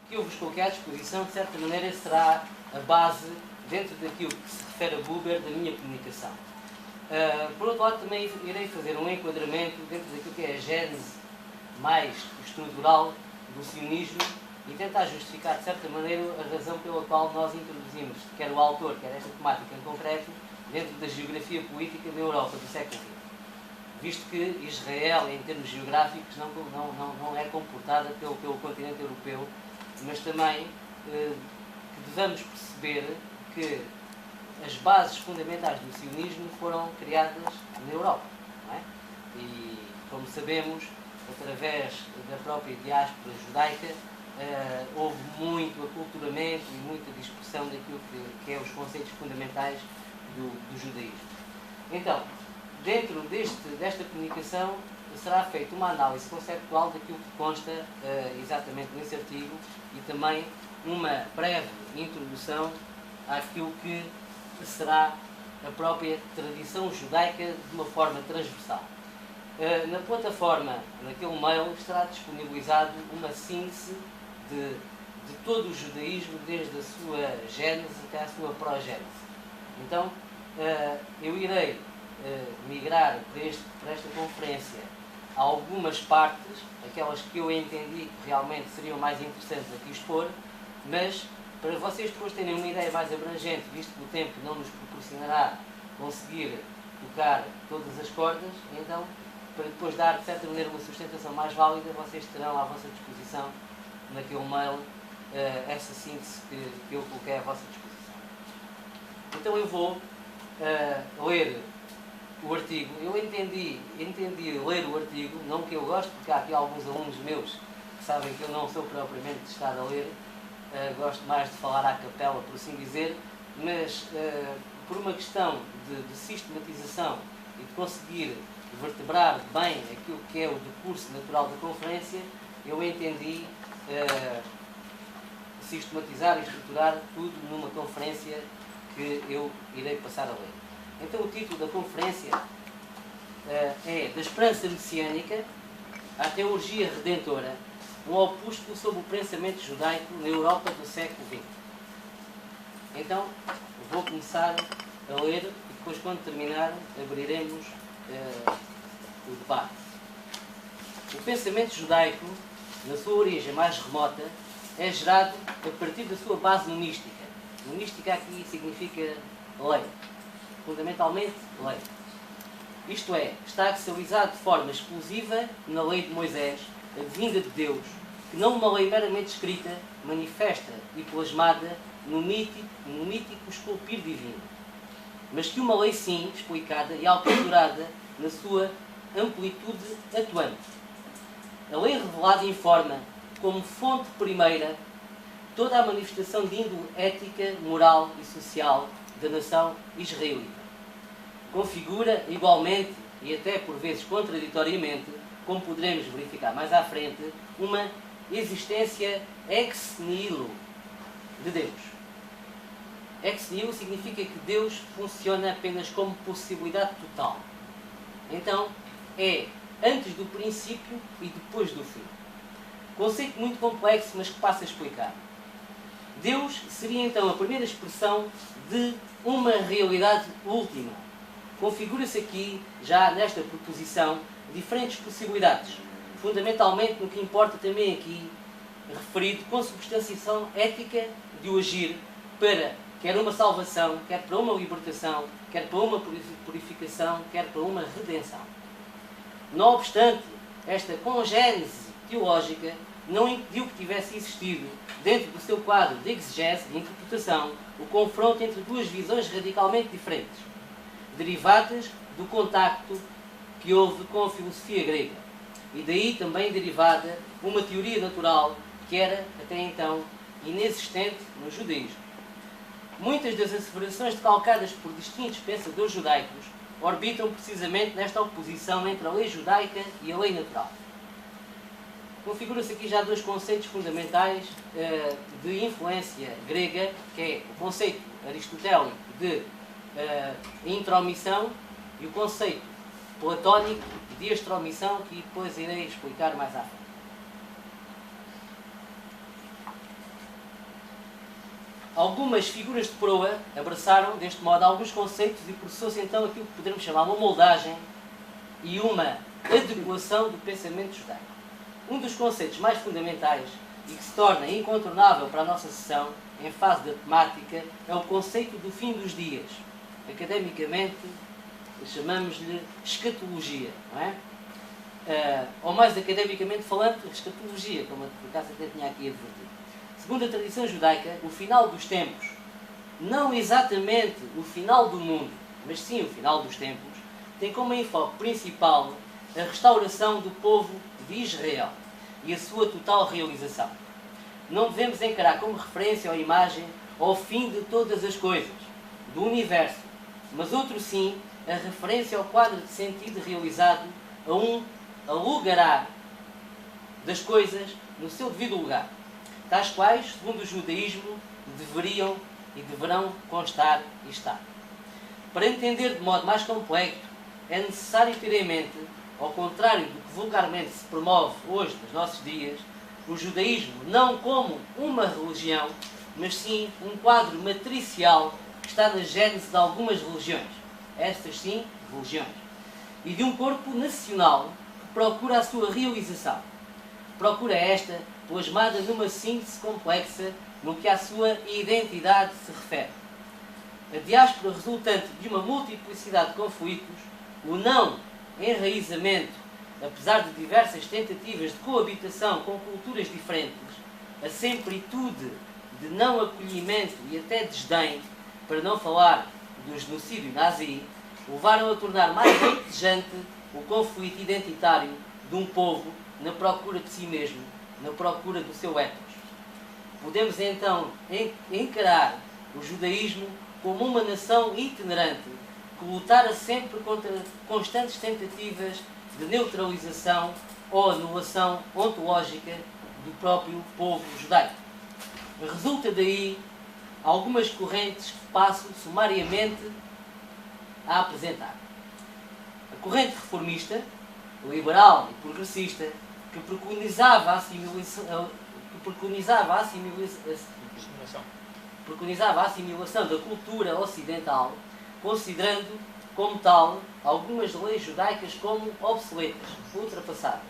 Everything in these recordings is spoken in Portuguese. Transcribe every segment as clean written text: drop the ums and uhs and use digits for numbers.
que eu vos coloquei à disposição, de certa maneira, será a base, dentro daquilo que se refere a Buber, da minha comunicação. Por outro lado, também irei fazer um enquadramento dentro daquilo que é a gênese mais estrutural do sionismo e tentar justificar, de certa maneira, a razão pela qual nós introduzimos, quer o autor, quer esta temática em concreto, dentro da geografia política da Europa do século XX. Visto que Israel, em termos geográficos, não é comportada pelo continente europeu, mas também que devemos perceber que as bases fundamentais do sionismo foram criadas na Europa, não é? E, como sabemos, através da própria diáspora judaica, houve muito aculturamento e muita discussão daquilo que é os conceitos fundamentais do judaísmo. Então, dentro desta comunicação, será feita uma análise conceptual daquilo que consta exatamente nesse artigo e também uma breve introdução àquilo que será a própria tradição judaica de uma forma transversal. Na plataforma, naquele mail, estará disponibilizado uma síntese de todo o judaísmo, desde a sua gênese até a sua progênese. Então, eu irei migrar para esta conferência a algumas partes, aquelas que eu entendi que realmente seriam mais interessantes aqui expor, mas para vocês depois terem uma ideia mais abrangente, visto que o tempo não nos proporcionará conseguir tocar todas as cordas, então, para depois dar, de certa maneira, uma sustentação mais válida, vocês terão à vossa disposição, naquele mail, essa síntese que eu coloquei à vossa disposição. Então eu vou ler o artigo. Eu entendi ler o artigo, não que eu gosto, porque há aqui alguns alunos meus que sabem que eu não sou propriamente de estar a ler, gosto mais de falar à capela, por assim dizer, mas por uma questão de sistematização e de conseguir vertebrar bem aquilo que é o decurso natural da conferência, eu entendi sistematizar e estruturar tudo numa conferência que eu irei passar a ler. Então o título da conferência é Da Esperança Messiânica à Teologia Redentora, um opúsculo sobre o pensamento judaico na Europa do século XX. Então, vou começar a ler e depois, quando terminar, abriremos o debate. O pensamento judaico, na sua origem mais remota, é gerado a partir da sua base monística. Monística aqui significa lei. Fundamentalmente, lei. Isto é, está axilizado de forma exclusiva na lei de Moisés, a vinda de Deus, que não uma lei meramente escrita, manifesta e plasmada no mítico esculpir divino, mas que uma lei sim, explicada e alcaturada na sua amplitude atuante. A lei revelada informa, como fonte primeira, toda a manifestação de índole ética, moral e social da nação israelita. Configura igualmente, e até por vezes contraditoriamente, como poderemos verificar mais à frente, uma existência ex nihilo de Deus. Ex nihilo significa que Deus funciona apenas como possibilidade total. Então, é antes do princípio e depois do fim. Conceito muito complexo, mas que passo a explicar. Deus seria então a primeira expressão de uma realidade última. Configura-se aqui, já nesta proposição, diferentes possibilidades, fundamentalmente no que importa também aqui, referido consubstanciação ética de o agir para quer uma salvação, quer para uma libertação, quer para uma purificação, quer para uma redenção. Não obstante, esta congênese teológica não impediu que tivesse existido, dentro do seu quadro de exegese, de interpretação, o confronto entre duas visões radicalmente diferentes, derivadas do contacto que houve com a filosofia grega, e daí também derivada uma teoria natural que era, até então, inexistente no judaísmo. Muitas das asseverações decalcadas por distintos pensadores judaicos orbitam precisamente nesta oposição entre a lei judaica e a lei natural. Configura-se aqui já dois conceitos fundamentais de influência grega, que é o conceito aristotélico de intromissão e o conceito platónico de extromissão, que depois irei explicar mais à frente. Algumas figuras de proa abraçaram, deste modo, alguns conceitos e processou-se então aquilo que poderemos chamar uma moldagem e uma adequação do pensamento judaico. Um dos conceitos mais fundamentais e que se torna incontornável para a nossa sessão, em fase da temática, é o conceito do fim dos dias. Academicamente, chamamos-lhe escatologia, não é? Ou mais academicamente falando, escatologia, como por acaso até tinha aqui advertido. Segundo a tradição judaica, o final dos tempos, não exatamente o final do mundo, mas sim o final dos tempos, tem como enfoque principal a restauração do povo de Israel e a sua total realização. Não devemos encarar como referência ou imagem ao fim de todas as coisas, do universo, mas outro sim, a referência ao quadro de sentido realizado a lugarar das coisas no seu devido lugar, tais quais, segundo o judaísmo, deveriam e deverão constar e estar. Para entender de modo mais complexo, é necessário ter em mente, ao contrário do que vulgarmente se promove hoje nos nossos dias, o judaísmo não como uma religião, mas sim um quadro matricial que está na gênese de algumas religiões, estas sim, religiões, e de um corpo nacional que procura a sua realização. Procura esta plasmada numa síntese complexa no que à sua identidade se refere. A diáspora resultante de uma multiplicidade de conflitos, o não enraizamento, apesar de diversas tentativas de coabitação com culturas diferentes, a semplitude de não acolhimento e até desdém, para não falar do genocídio nazi, levaram a tornar mais desejante o conflito identitário de um povo na procura de si mesmo, na procura do seu ethos. Podemos então encarar o judaísmo como uma nação itinerante que lutara sempre contra constantes tentativas de neutralização ou anulação ontológica do próprio povo judaico. Resulta daí algumas correntes que passo sumariamente a apresentar. A corrente reformista, liberal e progressista, que preconizava a assimilação da cultura ocidental, considerando, como tal, algumas leis judaicas como obsoletas, ultrapassadas.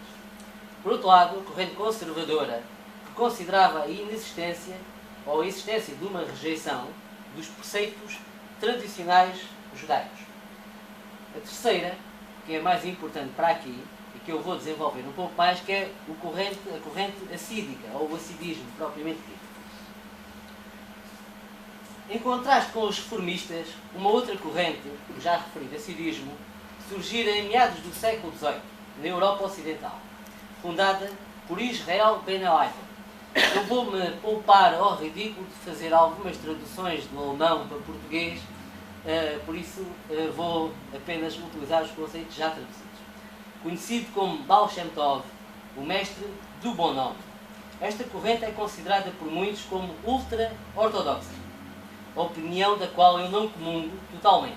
Por outro lado, a corrente conservadora, que considerava a inexistência ou a existência de uma rejeição dos preceitos tradicionais judaicos. A terceira, que é mais importante para aqui, e que eu vou desenvolver um pouco mais, que é a corrente assídica, ou o assidismo propriamente dito. Em contraste com os reformistas, uma outra corrente, o já referido assidismo, surgira em meados do século XVIII, na Europa Ocidental, fundada por Israel Ben Aliver. Eu vou-me poupar ao ridículo de fazer algumas traduções do alemão para português, por isso vou apenas utilizar os conceitos já traduzidos. Conhecido como Baal Shem Tov, o mestre do bom nome. Esta corrente é considerada por muitos como ultra-ortodoxa, opinião da qual eu não comungo totalmente.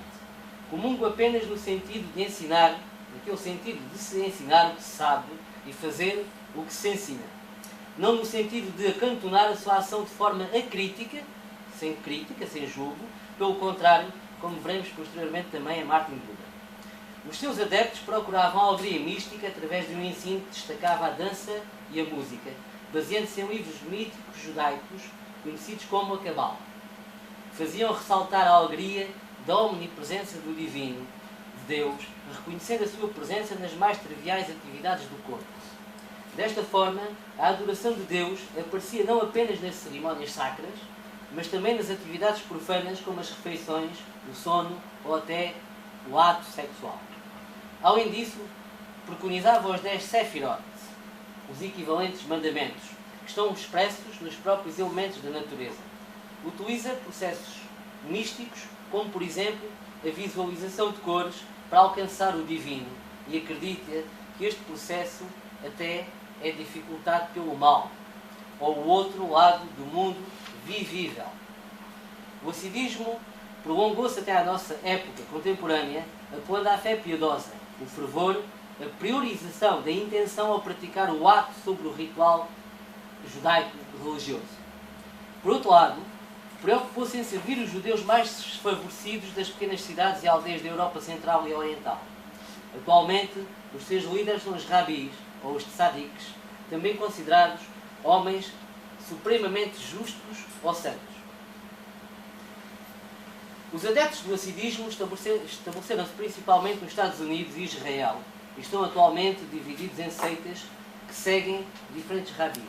Comungo apenas no sentido de ensinar, naquele sentido de se ensinar o que se sabe e fazer o que se ensina. Não no sentido de acantonar a sua ação de forma acrítica, sem crítica, sem julgo, pelo contrário, como veremos posteriormente também a Martin Buber. Os seus adeptos procuravam a alegria mística através de um ensino que destacava a dança e a música, baseando-se em livros míticos judaicos conhecidos como a Cabala. Faziam ressaltar a alegria da omnipresença do divino, de Deus, reconhecendo a sua presença nas mais triviais atividades do corpo. Desta forma, a adoração de Deus aparecia não apenas nas cerimónias sacras, mas também nas atividades profanas como as refeições, o sono ou até o ato sexual. Além disso, preconizava os 10 Sefirot, os equivalentes mandamentos, que estão expressos nos próprios elementos da natureza. Utiliza processos místicos, como por exemplo a visualização de cores para alcançar o divino, e acredita que este processo até é dificultado pelo mal, ou o outro lado do mundo vivível. O assidismo prolongou-se até à nossa época contemporânea, apelando à fé piedosa, o fervor, a priorização da intenção ao praticar o ato sobre o ritual judaico religioso. Por outro lado, preocupou-se em servir os judeus mais desfavorecidos das pequenas cidades e aldeias da Europa Central e Oriental. Atualmente, os seus líderes são os rabis, ou os tzadiks, também considerados homens supremamente justos ou santos. Os adeptos do hassidismo estabeleceram-se principalmente nos Estados Unidos e Israel e estão atualmente divididos em seitas que seguem diferentes rabis.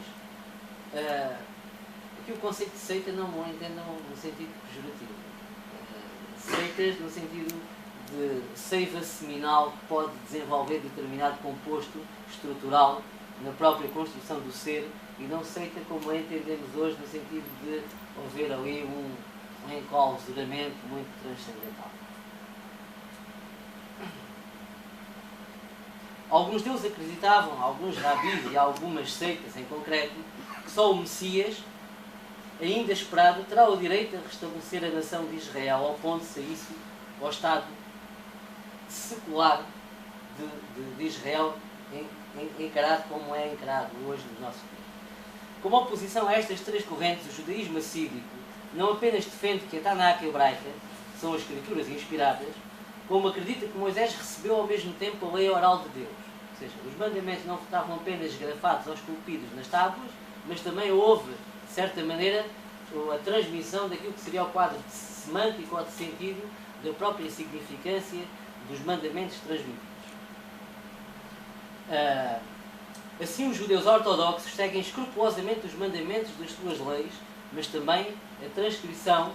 Aqui o conceito de seita não o entendam no sentido pejorativo. Seitas no sentido de seiva seminal que pode desenvolver determinado composto estrutural na própria construção do ser, e não seita como entendemos hoje no sentido de haver ali um enclausuramento muito transcendental. Alguns deles acreditavam, alguns rabis e algumas seitas em concreto, que só o Messias, ainda esperado, terá o direito a restabelecer a nação de Israel, ao ponto de saísse ao estado secular de Israel, encarado como é encarado hoje nos nossos dias. Como oposição a estas três correntes, o judaísmo assídico não apenas defende que a Tanakh hebraica são as escrituras inspiradas, como acredita que Moisés recebeu ao mesmo tempo a lei oral de Deus. Ou seja, os mandamentos não estavam apenas grafados ou esculpidos nas tábuas, mas também houve, de certa maneira, a transmissão daquilo que seria o quadro semântico ou de sentido da própria significância dos mandamentos transmitidos. Assim, os judeus ortodoxos seguem escrupulosamente os mandamentos das suas leis, mas também a transcrição,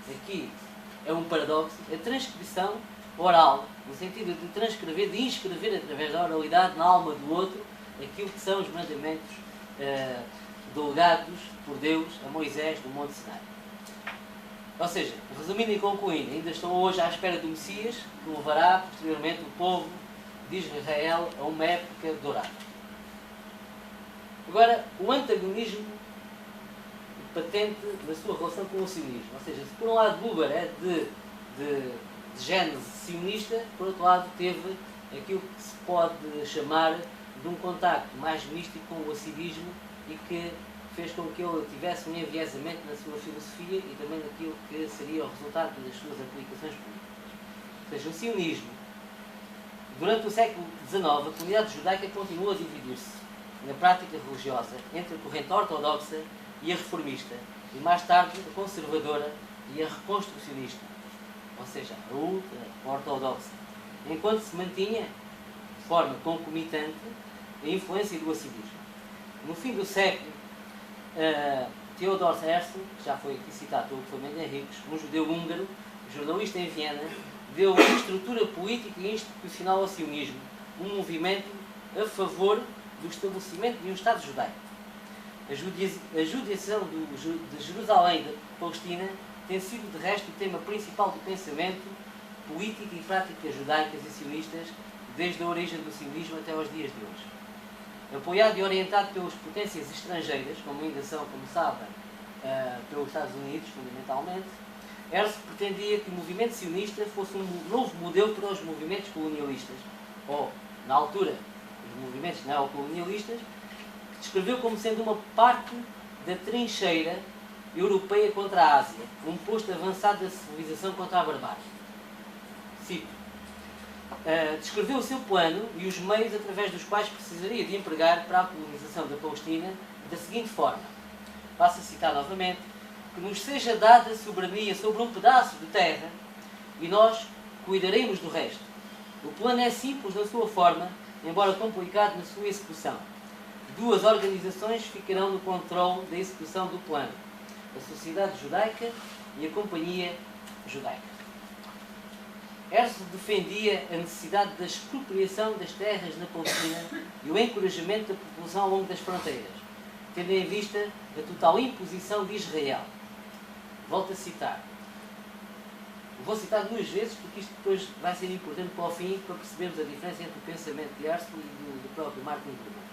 aqui é um paradoxo, a transcrição oral, no sentido de transcrever, de inscrever através da oralidade na alma do outro aquilo que são os mandamentos delegados por Deus a Moisés do Monte Sinai. Ou seja, resumindo e concluindo, ainda estão hoje à espera do Messias, que levará posteriormente o povo de Israel a uma época dourada. Agora, o antagonismo patente na sua relação com o sionismo. Ou seja, se por um lado Buber é de gênese sionista, por outro lado teve aquilo que se pode chamar de um contacto mais místico com o hassidismo e que fez com que ele tivesse um enviesamento na sua filosofia e também naquilo que seria o resultado das suas aplicações políticas. Ou seja, o sionismo, durante o século XIX, a comunidade judaica continua a dividir-se na prática religiosa entre a corrente ortodoxa e a reformista, e mais tarde a conservadora e a reconstrucionista, ou seja, a ultra-ortodoxa, enquanto se mantinha, de forma concomitante, a influência do hassidismo. No fim do século, Theodor Herzl, que já foi aqui citado pelo Clemente Henriques, um judeu húngaro, jornalista em Viena, deu uma estrutura política e institucional ao sionismo, um movimento a favor do estabelecimento de um Estado judaico. A judiação de Jerusalém da Palestina tem sido, de resto, o tema principal do pensamento político e práticas judaicas e sionistas desde a origem do sionismo até aos dias de hoje. Apoiado e orientado pelas potências estrangeiras, como ainda são, como sabem, pelos Estados Unidos, fundamentalmente, Herzl pretendia que o movimento sionista fosse um novo modelo para os movimentos colonialistas, ou, na altura, os movimentos neocolonialistas, que descreveu como sendo uma parte da trincheira europeia contra a Ásia, um posto avançado da civilização contra a barbárie. Cito. Descreveu o seu plano e os meios através dos quais precisaria de empregar para a colonização da Palestina da seguinte forma, passo a citar novamente, que nos seja dada soberania sobre um pedaço de terra e nós cuidaremos do resto. O plano é simples na sua forma, embora complicado na sua execução. Duas organizações ficarão no controle da execução do plano, a Sociedade Judaica e a Companhia Judaica. Herzl defendia a necessidade da expropriação das terras na Palestina e o encorajamento da população ao longo das fronteiras, tendo em vista a total imposição de Israel. Volto a citar. Vou citar duas vezes porque isto depois vai ser importante para o fim, para percebermos a diferença entre o pensamento de Herzl e do próprio Martin Buber.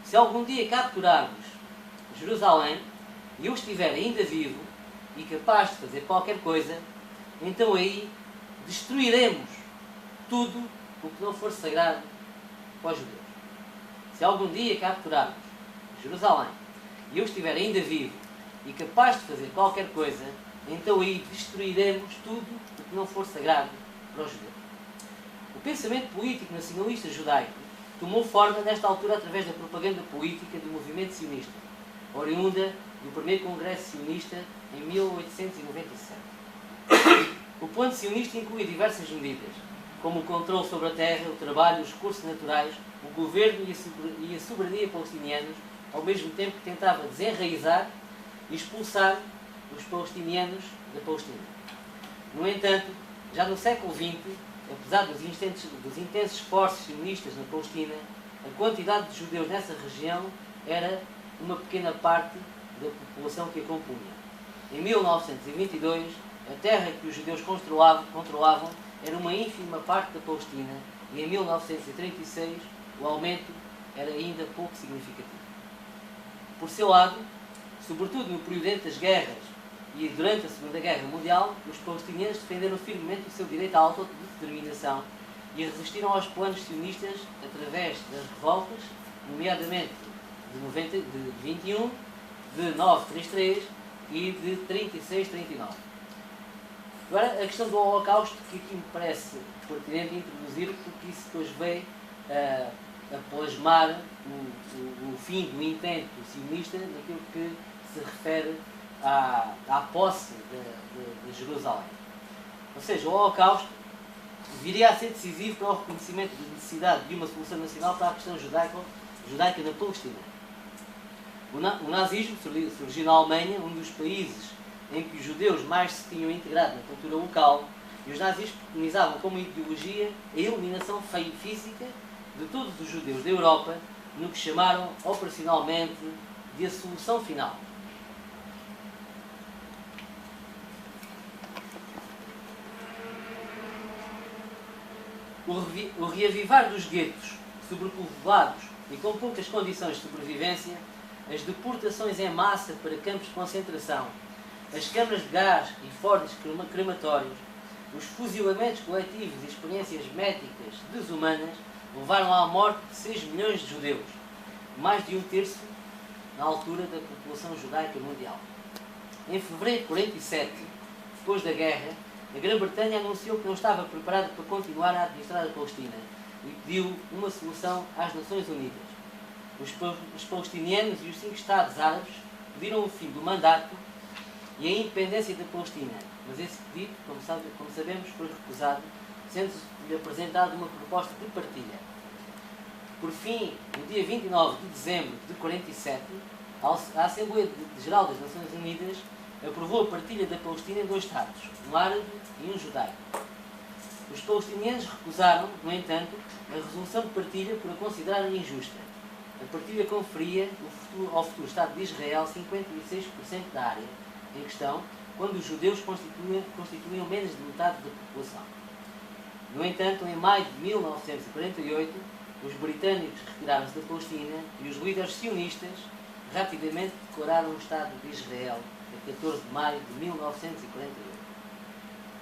Se algum dia capturarmos Jerusalém e eu estiver ainda vivo e capaz de fazer qualquer coisa, então aí destruiremos tudo o que não for sagrado para os judeus. Se algum dia capturarmos Jerusalém e eu estiver ainda vivo e capaz de fazer qualquer coisa, então aí destruiremos tudo o que não for sagrado para os judeus. O pensamento político nacionalista judaico tomou forma nesta altura através da propaganda política do movimento sionista, oriunda do primeiro congresso sionista em 1897. O plano sionista inclui diversas medidas, como o controle sobre a terra, o trabalho, os recursos naturais, o governo e a soberania palestinianos, ao mesmo tempo que tentava desenraizar e expulsar os palestinianos da Palestina. No entanto, já no século XX, apesar dos intensos esforços sionistas na Palestina, a quantidade de judeus nessa região era uma pequena parte da população que a compunha. Em 1922, a terra que os judeus controlavam era uma ínfima parte da Palestina e em 1936 o aumento era ainda pouco significativo. Por seu lado, sobretudo no período entre as guerras e durante a Segunda Guerra Mundial, os palestinianos defenderam firmemente o seu direito à autodeterminação e resistiram aos planos sionistas através das revoltas, nomeadamente de 21, de 933 e de 36-39. Agora, a questão do Holocausto, que aqui me parece pertinente introduzir, porque isso depois veio a plasmar o fim do intento sionista naquilo que se refere à posse de Jerusalém. Ou seja, o Holocausto viria a ser decisivo para o reconhecimento da necessidade de uma solução nacional para a questão judaica na Palestina. O nazismo surgiu na Alemanha, um dos países em que os judeus mais se tinham integrado na cultura local, e os nazis preconizavam como ideologia a eliminação física de todos os judeus da Europa, no que chamaram operacionalmente de a solução final. O reavivar dos guetos sobrepovoados e com poucas condições de sobrevivência, as deportações em massa para campos de concentração, as câmaras de gás e fornos crematórios, os fuzilamentos coletivos e experiências médicas desumanas levaram à morte de 6 milhões de judeus, mais de um terço na altura da população judaica mundial. Em fevereiro de 47, depois da guerra, a Grã-Bretanha anunciou que não estava preparada para continuar a administrar a Palestina e pediu uma solução às Nações Unidas. Os palestinianos e os 5 Estados árabes pediram o fim do mandato e a independência da Palestina, mas esse pedido, como sabemos, foi recusado, sendo-lhe apresentada uma proposta de partilha. Por fim, no dia 29 de dezembro de 47, a Assembleia Geral das Nações Unidas aprovou a partilha da Palestina em 2 Estados, um árabe e um judaico. Os palestinianos recusaram, no entanto, a resolução de partilha por a considerarem injusta. A partilha conferia ao futuro Estado de Israel 56% da área em questão, quando os judeus constituíam menos de metade da população. No entanto, em maio de 1948, os britânicos retiraram-se da Palestina e os líderes sionistas rapidamente declararam o Estado de Israel a 14 de maio de 1948.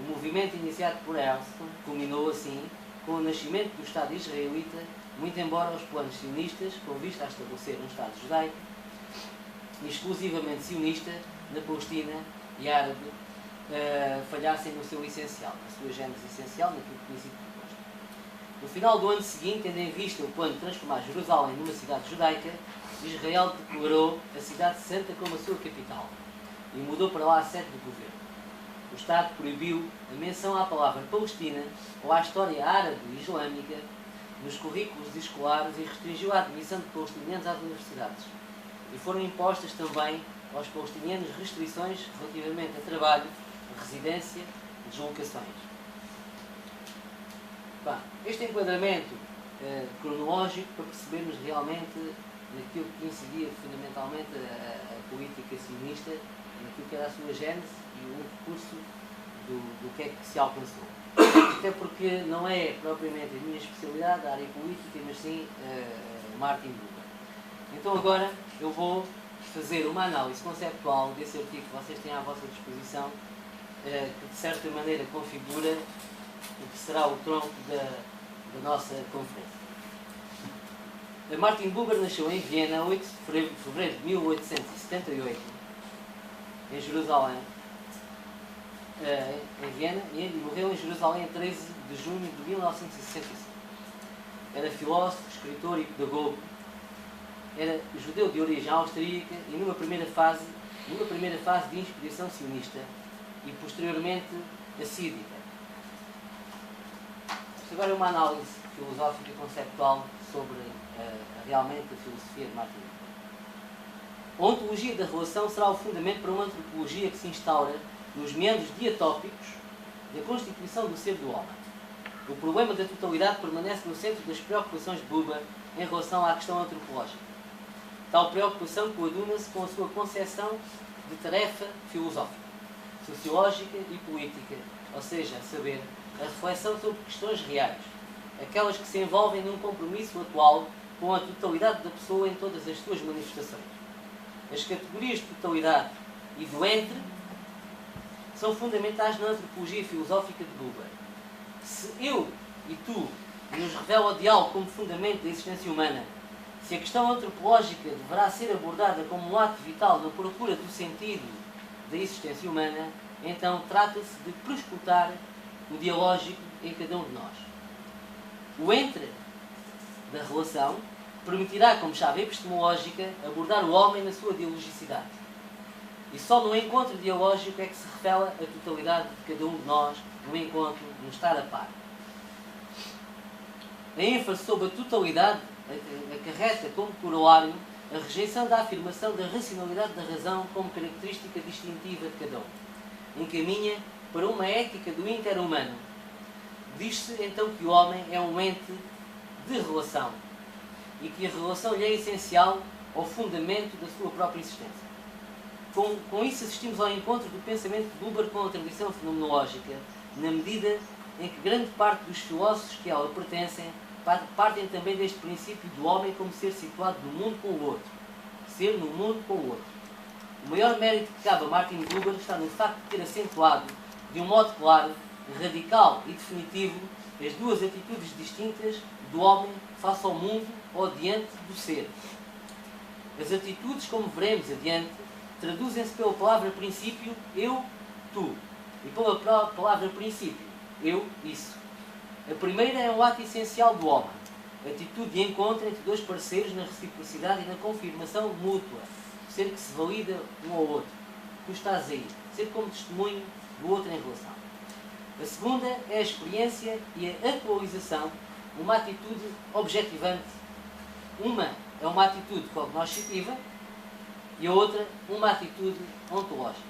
O movimento iniciado por Herzl culminou assim com o nascimento do Estado israelita, muito embora os planos sionistas, com vista a estabelecer um Estado judaico e exclusivamente sionista na Palestina e árabe, falhassem no seu essencial, na sua gênese essencial, naquilo que tinha sido proposto. No final do ano seguinte, tendo em vista o plano de transformar Jerusalém numa cidade judaica, Israel declarou a cidade santa como a sua capital e mudou para lá a sede do governo. O Estado proibiu a menção à palavra Palestina ou à história árabe e islâmica nos currículos escolares e restringiu a admissão de palestinianos às universidades. E foram impostas também aos palestinianos restrições relativamente a trabalho, residência e deslocações. Este enquadramento cronológico para percebermos realmente naquilo que incidia fundamentalmente a política sionista, naquilo que era a sua gênese e o percurso do que é que se alcançou. Até porque não é propriamente a minha especialidade, a área política, mas sim Martin Buber. Então agora eu vou fazer uma análise conceptual desse artigo que vocês têm à vossa disposição, que de certa maneira configura o que será o tronco da nossa conferência. Martin Buber nasceu em Viena, 8 de fevereiro de 1878, em Jerusalém, em Viena, e morreu em Jerusalém a 13 de junho de 1965. Era filósofo, escritor e pedagogo. Era judeu de origem austríaca e numa primeira fase de inspiração sionista e posteriormente assídica. Isto agora é uma análise filosófica e conceptual sobre realmente a filosofia de Martin Buber. A ontologia da relação será o fundamento para uma antropologia que se instaura nos meandros diatópicos da constituição do ser do homem. O problema da totalidade permanece no centro das preocupações de Buber em relação à questão antropológica. Tal preocupação coaduna-se com a sua concepção de tarefa filosófica, sociológica e política, ou seja, a saber, a reflexão sobre questões reais, aquelas que se envolvem num compromisso atual com a totalidade da pessoa em todas as suas manifestações. As categorias de totalidade e do entre são fundamentais na antropologia filosófica de Buber. Se eu e tu nos revela o diálogo como fundamento da existência humana, se a questão antropológica deverá ser abordada como um ato vital na procura do sentido da existência humana, então trata-se de prescrutar o dialógico em cada um de nós. O entre da relação permitirá, como chave epistemológica, abordar o homem na sua dialogicidade. E só no encontro dialógico é que se revela a totalidade de cada um de nós, no encontro, no estar a par. A ênfase sobre a totalidade acarreta como corolário a rejeição da afirmação da racionalidade da razão como característica distintiva de cada um. Encaminha para uma ética do inter-humano. Diz-se então que o homem é um ente de relação e que a relação lhe é essencial ao fundamento da sua própria existência. Com isso assistimos ao encontro do pensamento de Buber com a tradição fenomenológica, na medida em que grande parte dos filósofos que a ela pertencem partem também deste princípio do homem como ser situado no mundo com o outro. Ser no mundo com o outro. O maior mérito que cabe a Martin Buber está no facto de ter acentuado, de um modo claro, radical e definitivo, as duas atitudes distintas do homem face ao mundo ou diante do ser. As atitudes, como veremos adiante, traduzem-se pela palavra princípio eu, tu, e pela palavra princípio eu, isso. A primeira é um ato essencial do homem, atitude de encontro entre dois parceiros na reciprocidade e na confirmação mútua, ser que se valida um ao outro. Tu estás aí, ser como testemunho do outro em relação. A segunda é a experiência e a atualização, uma atitude objetivante. Uma é uma atitude cognoscitiva e a outra uma atitude ontológica.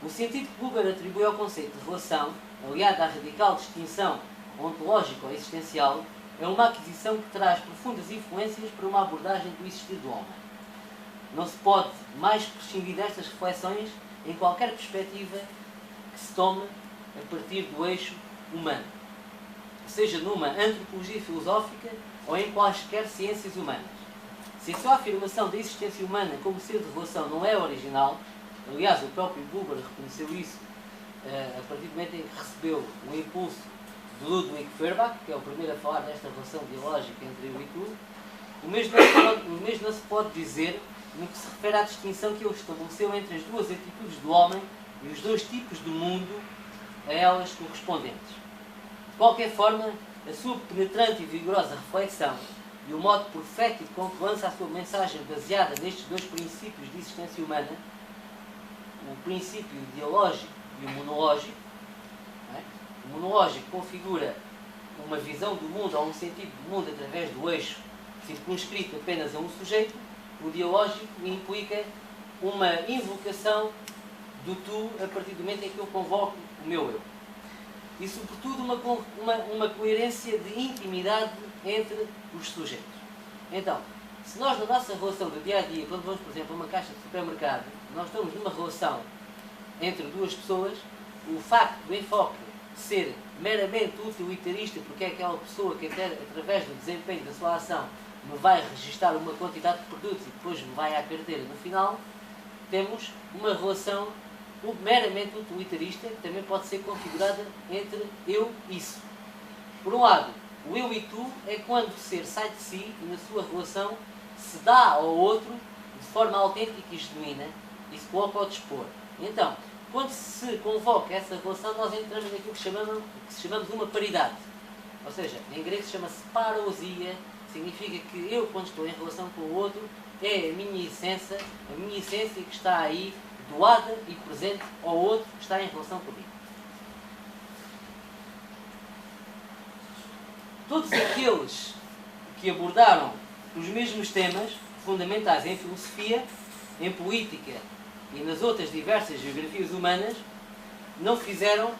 O sentido que Buber atribui ao conceito de relação, aliado à radical distinção ontológica ou existencial, é uma aquisição que traz profundas influências para uma abordagem do existir do homem. Não se pode mais prescindir destas reflexões em qualquer perspectiva que se tome a partir do eixo humano, seja numa antropologia filosófica ou em quaisquer ciências humanas. Se a sua afirmação da existência humana como ser de relação não é original, aliás, o próprio Buber reconheceu isso a partir do momento em que recebeu o impulso de Ludwig Feuerbach, que é o primeiro a falar desta relação biológica entre eu e tu, o mesmo não se pode dizer no que se refere à distinção que ele estabeleceu entre as duas atitudes do homem e os dois tipos de mundo a elas correspondentes. De qualquer forma, a sua penetrante e vigorosa reflexão e o modo profético com que lança a sua mensagem baseada nestes dois princípios de existência humana, o princípio ideológico e o monológico. O monológico configura uma visão do mundo ou um sentido do mundo através do eixo circunscrito apenas a um sujeito. O dialógico implica uma invocação do tu a partir do momento em que eu convoco o meu eu. E, sobretudo, uma coerência de intimidade entre os sujeitos. Então, se nós na nossa relação do dia-a-dia, quando vamos, por exemplo, a uma caixa de supermercado, nós estamos numa relação entre duas pessoas, o facto do enfoque ser meramente utilitarista, porque é aquela pessoa que até através do desempenho da sua ação me vai registrar uma quantidade de produtos e depois me vai à carteira no final, temos uma relação meramente utilitarista que também pode ser configurada entre eu e isso. Por um lado, o eu e tu é quando o ser sai de si e na sua relação se dá ao outro de forma autêntica e genuína e se coloca ao dispor. Então, quando se convoca essa relação, nós entramos naquilo que chamamos uma paridade. Ou seja, em grego se chama-se parousia, significa que eu, quando estou em relação com o outro, é a minha essência que está aí, doada e presente ao outro que está em relação comigo. Todos aqueles que abordaram os mesmos temas fundamentais em filosofia, em política e nas outras diversas geografias humanas, não o fizeram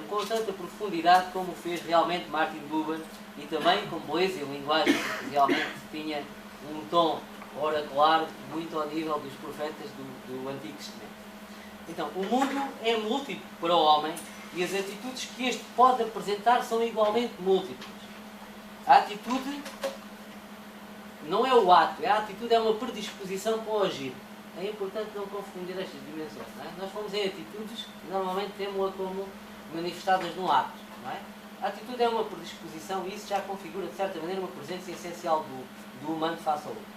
com tanta profundidade como fez realmente Martin Buber, e também com beleza e linguagem que realmente tinha um tom oracular muito ao nível dos profetas do Antigo Testamento. Então, o mundo é múltiplo para o homem e as atitudes que este pode apresentar são igualmente múltiplas. A atitude não é o ato, a atitude é uma predisposição para o agir. É importante não confundir estas dimensões. Não é? Nós fomos em atitudes que normalmente temos-a como manifestadas no ato. Não é? A atitude é uma predisposição e isso já configura, de certa maneira, uma presença essencial do humano face ao outro.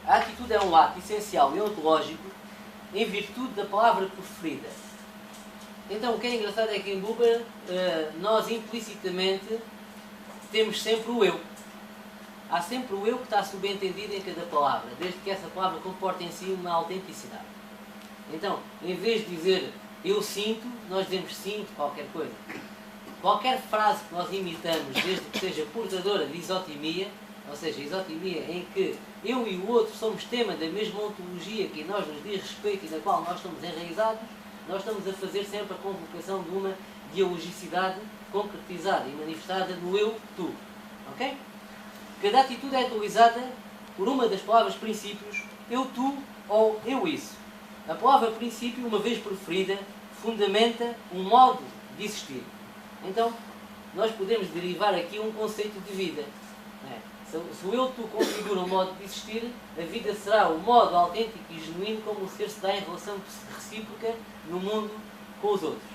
A atitude é um ato essencial e ontológico em virtude da palavra preferida. Então, o que é engraçado é que em Buber nós implicitamente temos sempre o eu. Há sempre o eu que está subentendido em cada palavra, desde que essa palavra comporte em si uma autenticidade. Então, em vez de dizer eu sinto, nós dizemos sinto qualquer coisa. Qualquer frase que nós imitamos, desde que seja portadora de isotimia, ou seja, isotimia em que eu e o outro somos tema da mesma ontologia que nós nos diz respeito e na qual nós estamos enraizados, nós estamos a fazer sempre a convocação de uma dialogicidade concretizada e manifestada no eu-tu. Ok? Cada atitude é atualizada por uma das palavras princípios eu-tu ou eu-isso. A palavra princípio, uma vez preferida, fundamenta um modo de existir. Então, nós podemos derivar aqui um conceito de vida. Se o eu-tu configura um modo de existir, a vida será o modo autêntico e genuíno como o ser se dá em relação recíproca no mundo com os outros.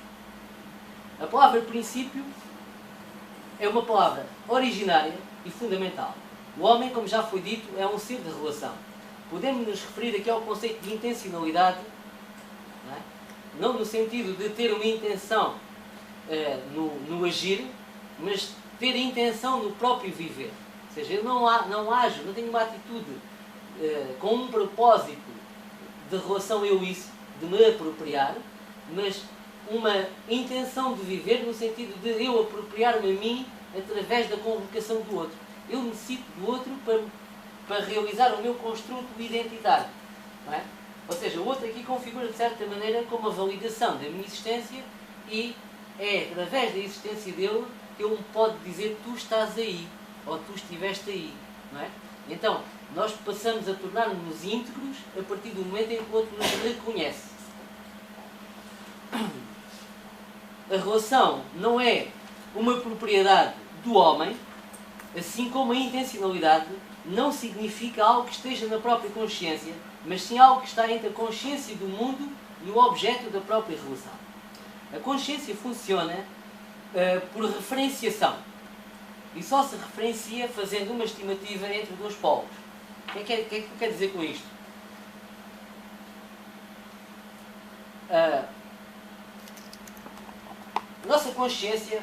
A palavra princípio é uma palavra originária e fundamental. O homem, como já foi dito, é um ser de relação. Podemos nos referir aqui ao conceito de intencionalidade, não no sentido de ter uma intenção no agir, mas ter intenção no próprio viver. Ou seja, eu não ajo, não tenho uma atitude com um propósito de relação eu-isso, de me apropriar, mas uma intenção de viver no sentido de eu apropriar-me a mim através da convocação do outro. Eu necessito do outro para realizar o meu construto identitário. Não é? Ou seja, o outro aqui configura de certa maneira como a validação da minha existência e é através da existência dele que ele me pode dizer tu estás aí ou tu estiveste aí. Não é? Então, nós passamos a tornar-nos íntegros a partir do momento em que o outro nos reconhece. A relação não é uma propriedade do homem, assim como a intencionalidade não significa algo que esteja na própria consciência, mas sim algo que está entre a consciência do mundo e o objeto da própria relação. A consciência funciona por referenciação e só se referencia fazendo uma estimativa entre dois polos. O que é que tu quer dizer com isto? A nossa consciência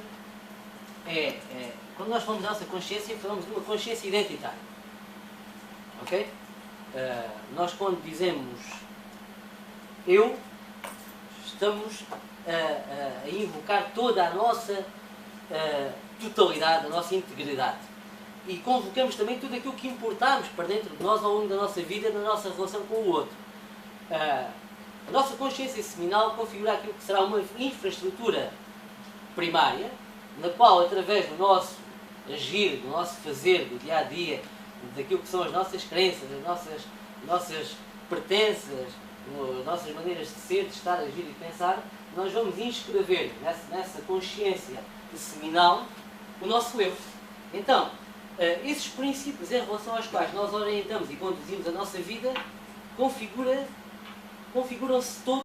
quando nós falamos da nossa consciência, falamos de uma consciência identitária. Ok? Nós quando dizemos eu, estamos a invocar toda a nossa totalidade, a nossa integridade. E convocamos também tudo aquilo que importamos para dentro de nós ao longo da nossa vida, na nossa relação com o outro. A nossa consciência seminal configura aquilo que será uma infraestrutura primária, na qual, através do nosso agir, do nosso fazer, do dia a dia, daquilo que são as nossas crenças, as nossas pertenças, as nossas maneiras de ser, de estar, agir e pensar, nós vamos inscrever nessa consciência seminal o nosso eu. Então, esses princípios em relação aos quais nós orientamos e conduzimos a nossa vida configuram-se todos